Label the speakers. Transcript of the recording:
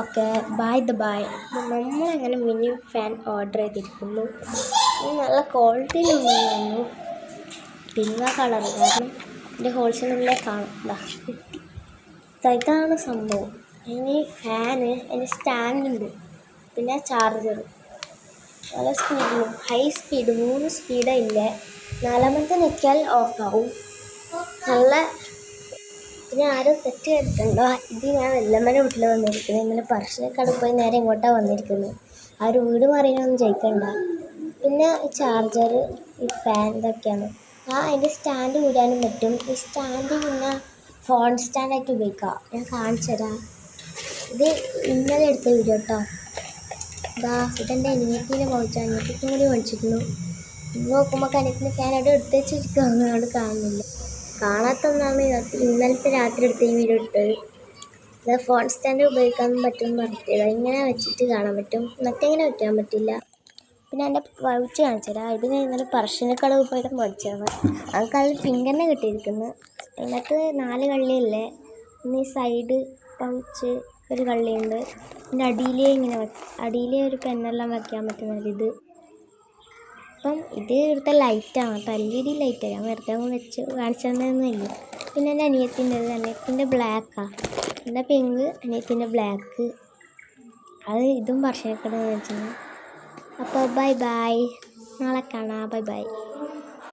Speaker 1: Okay by the by. നമ്മളങ്ങനെ mini fan order ചെയ്തിരിക്കുന്നു. നല്ല ക്വാളിറ്റിയിലുണ്ടായിരുന്നു. പിങ്ക കളർ കാരണം എൻ്റെ ഹോൾസെയിലിലെ കാണാം. ഇതാണ് സംഭവം. ഇനി ഫാന് അതിന് സ്റ്റാൻഡുണ്ട്, പിന്നെ ചാർജർ. നല്ല സ്പീഡിലും ഹൈ സ്പീഡ് 3 സ്പീഡേ ഇല്ല. 4ാമത്തെ ഞെക്കിയാൽ ഓഫാവും. നല്ല പിന്നെ ആരും തെറ്റ് കേട്ടിട്ടുണ്ടോ? ഇത് ഞാൻ വെല്ലമ്മയുടെ വീട്ടിൽ വന്നിരിക്കുന്നത്. ഇന്നലെ പറശ്ശിനിക്കടയിൽ പോയി നേരെ ഇങ്ങോട്ടാണ് വന്നിരിക്കുന്നത്. ആ ഒരു വീട് മാറിയൊന്നും ജയിക്കണ്ട. പിന്നെ ചാർജർ, ഈ ഫാൻ ഇതൊക്കെയാണ്. അതിൻ്റെ സ്റ്റാൻഡ് കൂടാനും പറ്റും. ഈ സ്റ്റാൻഡ് പിന്നെ ഫോൺ സ്റ്റാൻഡായിട്ട് ഉപയോഗിക്കാം. ഞാൻ കാണിച്ചു തരാം. ഇത് ഇന്നലെ എടുത്ത വീഡിയോ കേട്ടോ. ഇതെൻ്റെ അനിയത്തിനെ പോയിച്ചാൽ അനിയത്തിക്കും കൂടി മേടിച്ചിരുന്നു. നോക്കുമ്പോൾ അനിയത്തിൻ്റെ ഫാൻ അവിടെ എടുത്ത് വെച്ചിരിക്കുകയാണ്. അവിടെ കാണുന്നില്ല. കാണാത്തൊന്നാണ് ഇന്നലത്തെ രാത്രി എടുത്ത ഈ വീഡിയോ ഇട്ടത്. ഇത് ഫോൺ സ്റ്റാൻഡ് ഉപയോഗിക്കാൻ പറ്റുമെന്ന് പറഞ്ഞിട്ടില്ല. ഇങ്ങനെ വെച്ചിട്ട് കാണാൻ പറ്റും, മറ്റെങ്ങനെ വയ്ക്കാൻ പറ്റില്ല. പിന്നെ എൻ്റെ വൗച്ച് കാണിച്ചു തരാം. ഇത് ഞാൻ ഇന്നലെ പറശ്ശിനിക്കടയിൽ പോയിട്ട് മേടിച്ചതാണ്. നമുക്ക് അതിൽ പിങ്കന്നെ കിട്ടിയിരിക്കുന്നത്. അതിനകത്ത് 4 കള്ളിയല്ലേ. ഇനി സൈഡ് പൗച്ച് ഒരു കള്ളിയുണ്ട്. പിന്നെ അടിയിലെ ഒരു പെന്നെല്ലാം വയ്ക്കാൻ പറ്റുന്നത്. അപ്പം ഇത് ഇവിടുത്തെ ലൈറ്റാണ് കേട്ടോ, LED ലൈറ്റാണ്. ഞാൻ വെറുതെ വെച്ച് കാണിച്ചു തന്നതൊന്നുമില്ല. പിന്നെ എൻ്റെ അനിയത്തിൻ്റെ ബ്ലാക്കാണ്. എൻ്റെ പിങ്ക്, അനിയത്തിൻ്റെ ബ്ലാക്ക്. ഇതും പറശ്ശിനിക്കടയിൽ വെച്ചാണ്. അപ്പോൾ ബൈ ബൈ, നാളെ കാണാം. Bye bye.